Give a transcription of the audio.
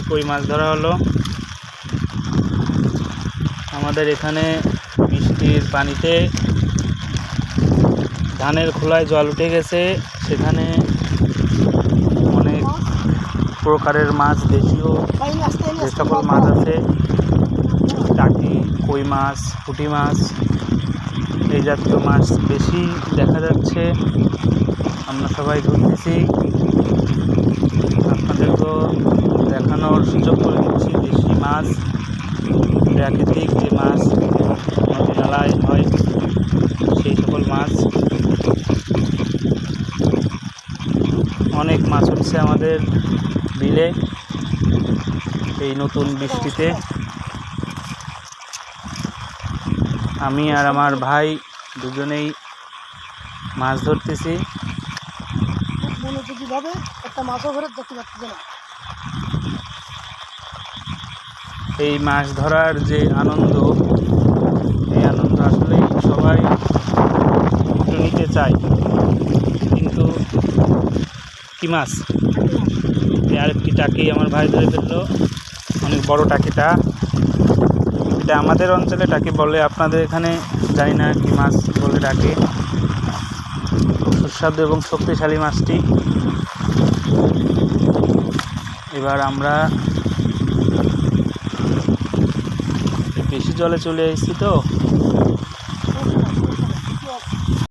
কই মাছ ধরা হলো। আমাদের এখানে বৃষ্টির পানিতে ধানের খোলায় জল উঠে গেছে, সেখানে অনেক প্রকারের মাছ, দেশীয় যে সকল মাছ আছে, টাকি, কই মাছ, পুঁটি মাছ, এই জাতীয় মাছ বেশি দেখা যাচ্ছে। আমরা সবাই ধরতেছি, আপনাদেরকেও দেখানোর সুযোগ করে দিচ্ছি। দেশি মাছ, প্রাকৃতিক যে মাছ নদী নালায় হয়, সেই সকল মাছ। অনেক মাছ উঠছে আমাদের বিলে এই নতুন বৃষ্টিতে। আমি আর আমার ভাই দুজনেই মাছ ধরতেছি। মনোযোগীভাবে একটা মাছও ধরে দেখতে পাচ্ছি না। এই মাছ ধরার যে আনন্দ, এই আনন্দ আসলে সবাই একটু নিতে চায়, কিন্তু কি মাছ? আরেকটি টাকি আমার ভাই ধরে ফেললো, অনেক বড় টাকিটা। এটা আমাদের অঞ্চলে টাকি বলে, আপনাদের এখানে জানি না কি মাছ বলে ডাকে। খুব সুস্বাদু এবং শক্তিশালী মাছটি। এবার আমরা বেশি জলে চলে এসেছি তো,